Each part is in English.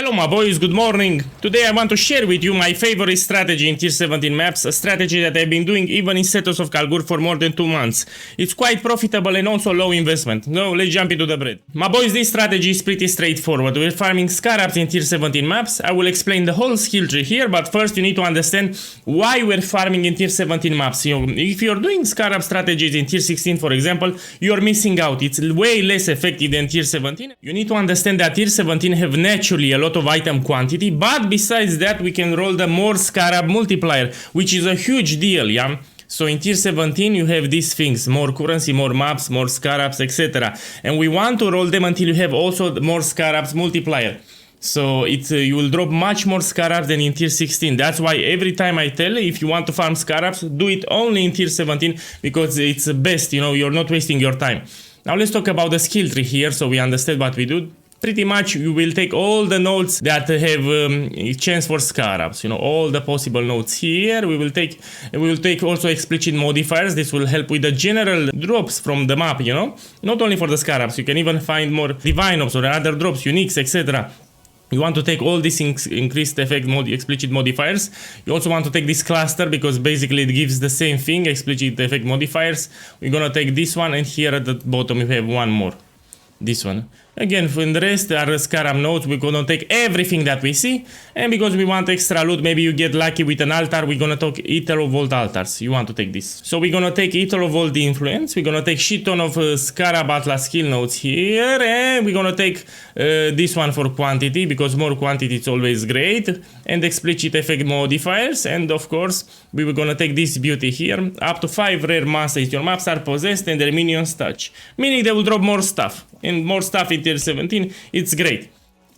Hello my boys, good morning. Today I want to share with you my favorite strategy in tier 17 maps, a strategy that I've been doing even in Setos of Kalgur for more than 2 months. It's quite profitable and also low investment. Now let's jump into the bread. My boys, this strategy is pretty straightforward. We're farming Scarabs in tier 17 maps. I will explain the whole skill tree here, but first you need to understand why we're farming in tier 17 maps. You know, if you're doing Scarab strategies in tier 16 for example, you're missing out. It's way less effective than tier 17. You need to understand that tier 17 have naturally a lot of item quantity, but besides that we can roll the more Scarab multiplier, which is a huge deal, yeah? So in tier 17 you have these things, more currency, more maps, more Scarabs, etc. And we want to roll them until you have also more Scarabs multiplier. So you will drop much more Scarabs than in tier 16. That's why every time I tell you, if you want to farm Scarabs, do it only in tier 17 because it's the best, you know, you're not wasting your time. Now let's talk about the skill tree here so we understand what we do. Pretty much you will take all the nodes that have a chance for Scarabs, you know, all the possible nodes here. We will take also explicit modifiers. This will help with the general drops from the map, you know, not only for the Scarabs. You can even find more divine ops or other drops, uniques, etc. You want to take all these increased effect explicit modifiers. You also want to take this cluster because basically it gives the same thing, explicit effect modifiers. We're gonna take this one, and here at the bottom we have one more. This one. Again, for the rest are Scarab nodes. We're gonna take everything that we see, and because we want extra loot, maybe you get lucky with an altar, we're gonna take Italo-Volt altars. You want to take this. So we're gonna take Italo-Volt the influence, we're gonna take shit ton of Scarab Atlas skill nodes here, and we're gonna take this one for quantity, because more quantity is always great, and explicit effect modifiers, and of course, we were gonna take this beauty here. Up to 5 rare monsters your maps are possessed and their minions touch, meaning they will drop more stuff, and more stuff in tier 17, it's great.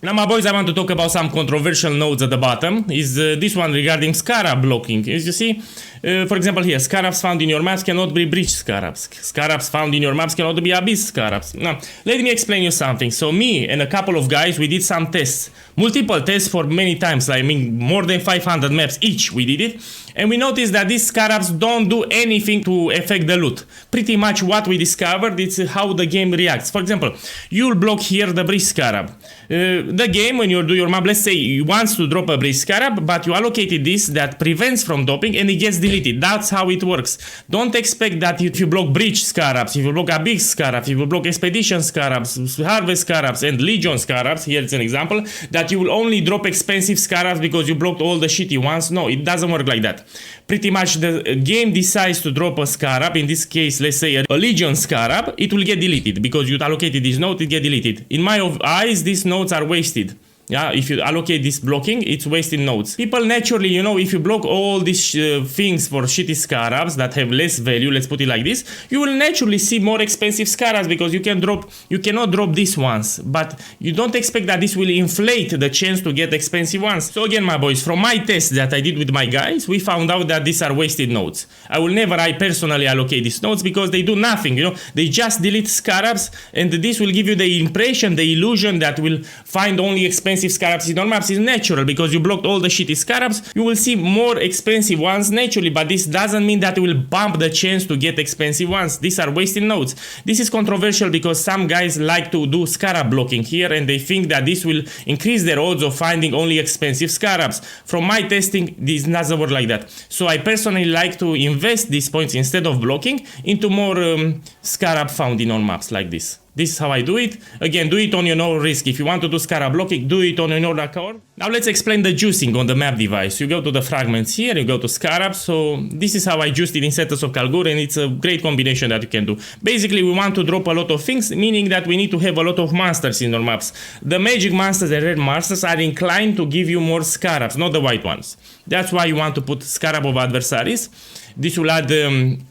Now my boys, I want to talk about some controversial nodes at the bottom. Is this one regarding Scarab blocking. As you see, for example here, Scarabs found in your maps cannot be breach Scarabs. Scarabs found in your maps cannot be abyss Scarabs. Now, let me explain you something. So me and a couple of guys, we did some tests. Multiple tests for many times, I mean more than 500 maps each we did it. And we noticed that these Scarabs don't do anything to affect the loot. Pretty much what we discovered is how the game reacts. For example, you'll block here the breach Scarab. The game, when you do your map, let's say you want to drop a breach Scarab, but you allocated this that prevents from dropping and it gets deleted. That's how it works. Don't expect that if you block breach Scarabs, if you block abyss Scarabs, if you block expedition Scarabs, harvest Scarabs, and legion Scarabs, here's an example, that you will only drop expensive Scarabs because you blocked all the shitty ones. No, it doesn't work like that. Pretty much the game decides to drop a Scarab, in this case let's say a legion Scarab, it will get deleted because you allocated this node, it get deleted. In my eyes, these nodes are wasted. Yeah, if you allocate this blocking, it's wasted nodes. People naturally, you know, if you block all these things for shitty Scarabs that have less value, let's put it like this, you will naturally see more expensive Scarabs because you cannot drop these ones. But you don't expect that this will inflate the chance to get expensive ones. So again, my boys, from my test that I did with my guys, we found out that these are wasted nodes. I personally allocate these nodes because they do nothing, you know, they just delete Scarabs, and this will give you the impression, the illusion that will find only expensive Scarabs in your maps. Is natural because you blocked all the shitty Scarabs. You will see more expensive ones naturally, but this doesn't mean that it will bump the chance to get expensive ones. These are wasted nodes. This is controversial because some guys like to do Scarab blocking here and they think that this will increase their odds of finding only expensive Scarabs. From my testing, this doesn't work like that. So I personally like to invest these points instead of blocking into more Scarab found in on maps like this. This is how I do it. Again, do it on your own risk. If you want to do Scarab blocking, do it on your own account. Now let's explain the juicing on the map device. You go to the fragments here, you go to Scarab. So this is how I juiced it in Setos of Kalgur, and it's a great combination that you can do. Basically, we want to drop a lot of things, meaning that we need to have a lot of monsters in our maps. The magic monsters and red monsters are inclined to give you more Scarabs, not the white ones. That's why you want to put Scarab of Adversaries. This will add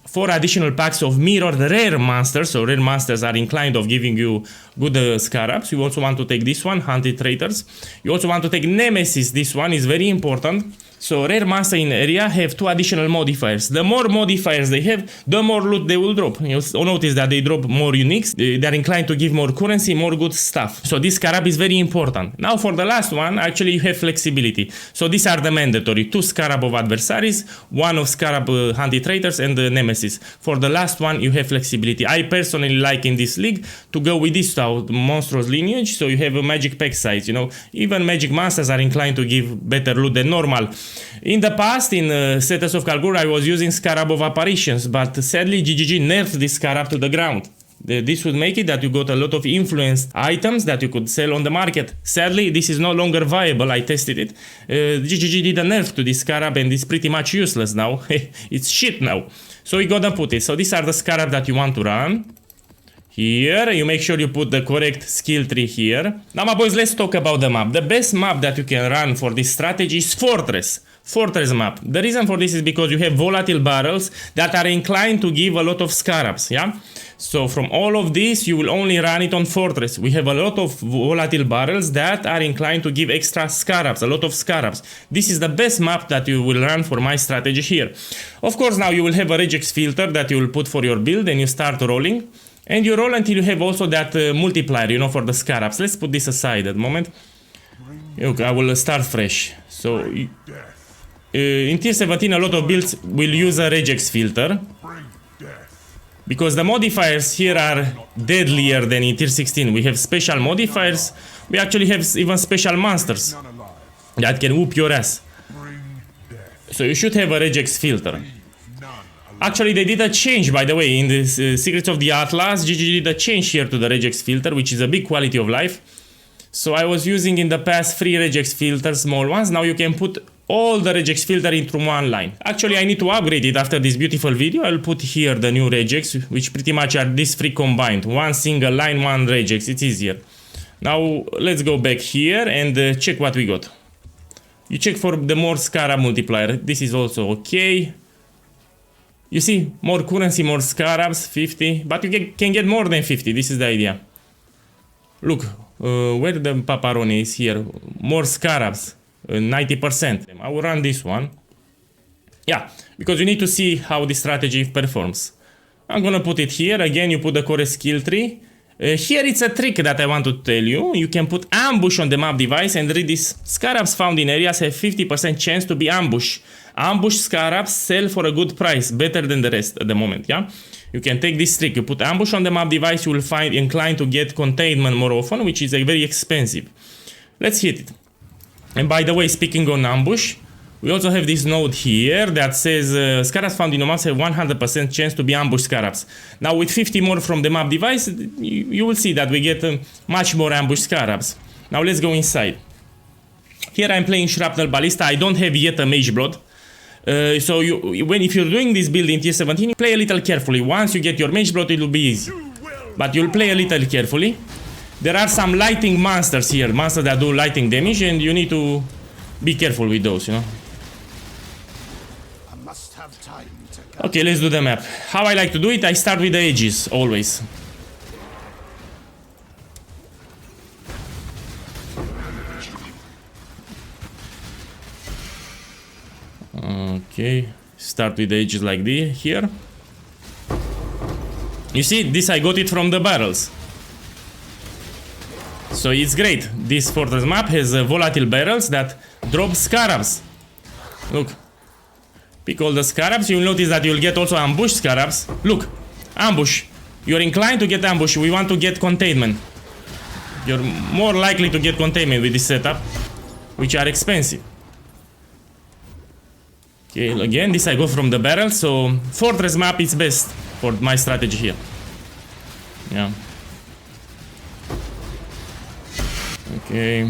4 additional packs of mirrored rare monsters, so rare monsters are inclined of giving you good Scarabs. You also want to take this one, Hunted Traitors. You also want to take Nemeses. This one is very important. So rare monster in area have 2 additional modifiers. The more modifiers they have, the more loot they will drop. You'll notice that they drop more uniques, they're inclined to give more currency, more good stuff. So this scarab is very important. Now for the last one, actually you have flexibility. So these are the mandatory, 2 scarab of adversaries, 1 of scarab hunted traitors, and the nemesis. For the last one you have flexibility. I personally like in this league to go with this monstrous lineage, so you have a magic pack size, you know. Even magic monsters are inclined to give better loot than normal. In the past, in Status of Kalgur, I was using Scarab of Apparitions, but sadly GGG nerfed this Scarab to the ground. This would make it that you got a lot of influenced items that you could sell on the market. Sadly, this is no longer viable, I tested it. GGG did a nerf to this Scarab and it's pretty much useless now. It's shit now. So we gotta put it. So these are the Scarab that you want to run. Here, you make sure you put the correct skill tree here. Now my boys, let's talk about the map. The best map that you can run for this strategy is Fortress. Fortress map. The reason for this is because you have volatile barrels that are inclined to give a lot of scarabs, yeah? So from all of this, you will only run it on Fortress. We have a lot of volatile barrels that are inclined to give extra scarabs, a lot of scarabs. This is the best map that you will run for my strategy here. Of course, now you will have a regex filter that you will put for your build and you start rolling. And you roll until you have also that multiplier, you know, for the scarabs. Let's put this aside at the moment. Okay, I will start fresh. So, in tier 17, a lot of builds will use a regex filter. Because the modifiers here are deadlier than in tier 16. We have special modifiers. We actually have even special monsters that can whoop your ass. So you should have a regex filter. Actually, they did a change, by the way, in the Secrets of the Atlas. GG did a change here to the regex filter, which is a big quality of life. So I was using in the past 3 regex filters, small ones. Now you can put all the regex filter into one line. Actually, I need to upgrade it after this beautiful video. I'll put here the new regex, which pretty much are these 3 combined. One single line, one regex. It's easier. Now let's go back here and check what we got. You check for the more scarab multiplier. This is also okay. You see, more currency, more scarabs, 50, but you can get more than 50, this is the idea. Look, where the pepperoni is here, more scarabs, 90%. I will run this one. Yeah, because you need to see how this strategy performs. I'm gonna put it here, again you put the correct skill tree. Here it's a trick that I want to tell you. You can put ambush on the map device and read this. Scarabs found in areas have 50% chance to be ambush. Ambush scarabs sell for a good price, better than the rest at the moment, yeah? You can take this trick, you put ambush on the map device, you will find inclined to get containment more often, which is very expensive. Let's hit it. And by the way, speaking on ambush, we also have this note here that says scarabs found in the maps have 100% chance to be ambush scarabs. Now with 50 more from the map device, you will see that we get much more ambush scarabs. Now let's go inside. Here I'm playing Shrapnel Ballista, I don't have yet a Mage Blood. So if you're doing this build in tier 17, you play a little carefully. Once you get your Mage Blood, it will be easy. But you'll play a little carefully. There are some lighting monsters here, monsters that do lighting damage, and you need to be careful with those, you know. Okay, let's do the map. How I like to do it, I start with the edges, always. Okay, start with the edges like this here. You see, this I got it from the barrels. So it's great. This Fortress map has volatile barrels that drop scarabs. Look. Pick all the scarabs. You'll notice that you'll get also ambush scarabs. Look, ambush. You're inclined to get ambush. We want to get containment. You're more likely to get containment with this setup, which are expensive. Okay, again, this I got from the barrel, so Fortress map is best for my strategy here. Yeah. Okay.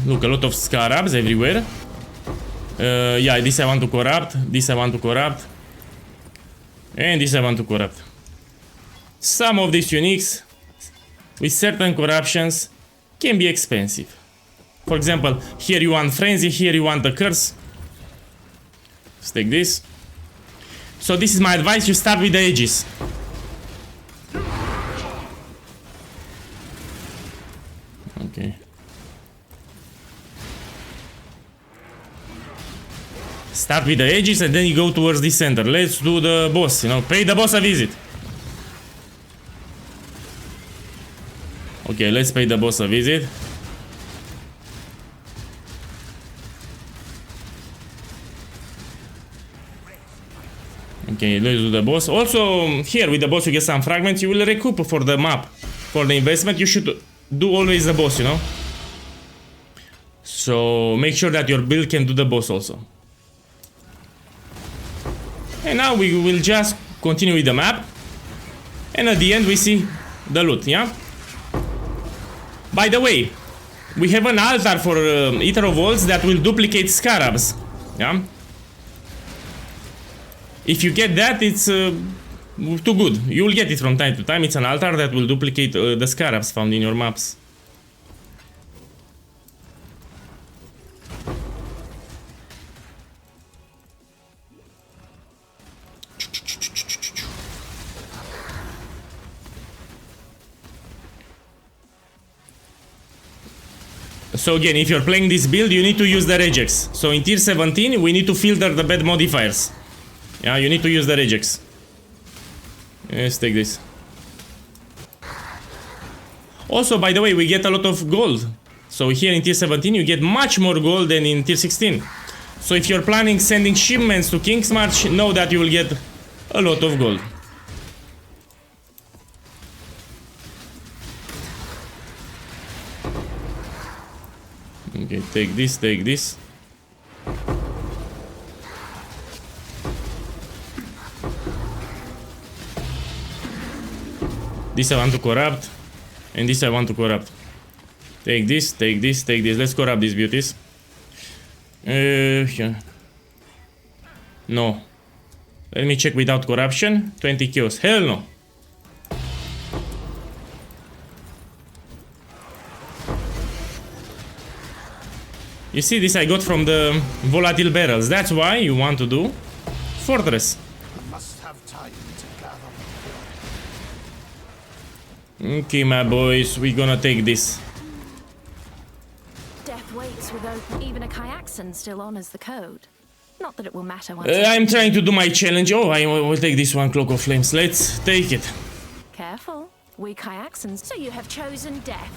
Look, a lot of scarabs everywhere. Yeah, this I want to corrupt, this I want to corrupt, and this I want to corrupt. Some of these uniques with certain corruptions can be expensive. For example, here you want frenzy, here you want the curse. Let's take this. So this is my advice, you start with the edges. Start with the edges and then you go towards the center. Let's do the boss, you know, pay the boss a visit. Okay, let's pay the boss a visit. Okay, let's do the boss. Also, here with the boss you get some fragments. You will recoup for the map. For the investment, you should do always the boss, you know. So make sure that your build can do the boss also. And now we will just continue with the map. And at the end we see the loot, yeah? By the way, we have an altar for Eater of Worlds that will duplicate Scarabs, yeah? If you get that, it's too good. You will get it from time to time. It's an altar that will duplicate the Scarabs found in your maps. So again, if you're playing this build, you need to use the regex. So in tier 17, we need to filter the bad modifiers. Yeah, you need to use the regex. Let's take this. Also, by the way, we get a lot of gold. So here in tier 17, you get much more gold than in tier 16. So if you're planning sending shipments to King's March, know that you will get a lot of gold. Okay, take this, take this. This I want to corrupt, and this I want to corrupt. Take this, take this, take this. Let's corrupt these beauties. Yeah. No. Let me check without corruption. 20 kills. Hell no. You see, this I got from the volatile barrels. That's why you want to do fortress. Okay, my boys, we're gonna take this. Death waits with open. Even a Kyaxan still honors the code. Not that it will matter once. I'm trying to do my challenge. Oh, I will take this one, Cloak of Flames. Let's take it. Careful, we Kyaxans. So you have chosen death.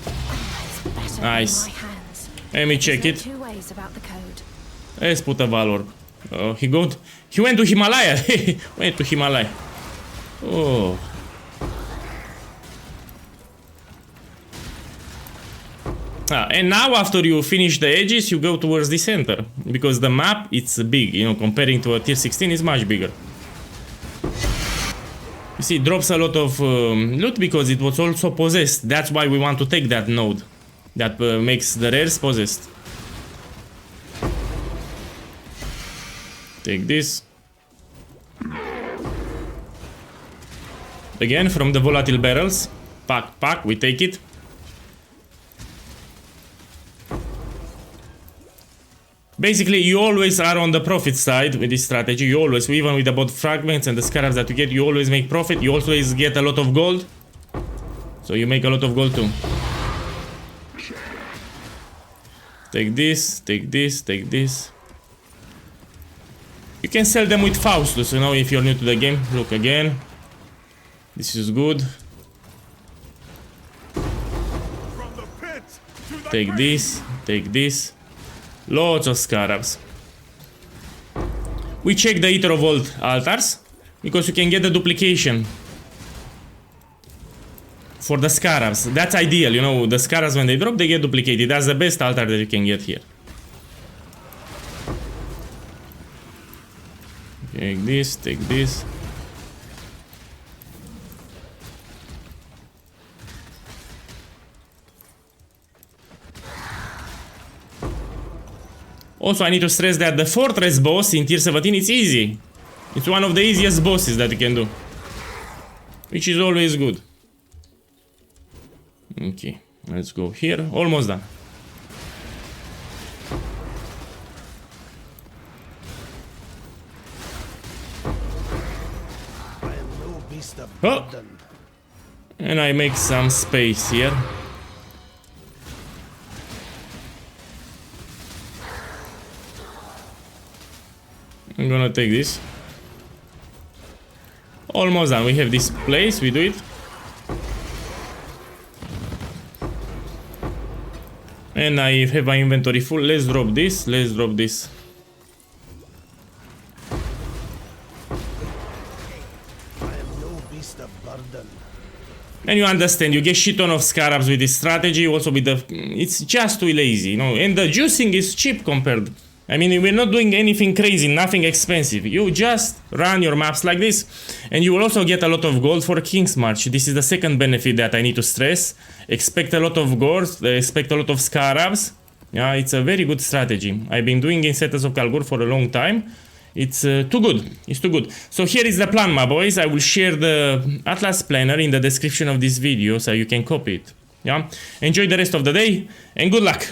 It's better nice. in my hands. Let me check it. Two ways about the code. Let's put a Valor. Oh, he went to Himalaya. Went to Himalaya. Oh. And now after you finish the edges, you go towards the center. Because the map, it's big, you know, comparing to a tier 16, it's much bigger. You see, it drops a lot of loot because it was also possessed. That's why we want to take that node. That makes the rares possessed. Take this. Again, from the volatile barrels. Pack, we take it. Basically, you always are on the profit side with this strategy. You always, even with the bot fragments and the scarabs that you get, you always make profit. You always get a lot of gold. So you make a lot of gold too. Take this, take this, take this. You can sell them with Faustus, you know, if you're new to the game. Look again. This is good. Take this, take this. Lots of scarabs. We check the Eater of Worlds altars because you can get the duplication for the scarabs. That's ideal, you know, the scarabs when they drop, they get duplicated. That's the best altar that you can get here. Take this, take this. Also, I need to stress that the fortress boss in tier 17 is easy. It's one of the easiest bosses that you can do. Which is always good. Okay, let's go here. Almost done. Oh! And I make some space here. gonna take this. Almost done. We have this place. We do it. And I have my inventory full. Let's drop this. Let's drop this. And you understand, you get shit ton of scarabs with this strategy, also with the... It's just too lazy, you know, and the juicing is cheap compared... I mean, we're not doing anything crazy, nothing expensive. You just run your maps like this, and you will also get a lot of gold for King's March. This is the second benefit that I need to stress. Expect a lot of gold, expect a lot of scarabs. Yeah, it's a very good strategy. I've been doing in Settlers of Kalgur for a long time. It's too good. It's too good. So here is the plan, my boys. I will share the Atlas planner in the description of this video so you can copy it. Yeah. Enjoy the rest of the day and good luck.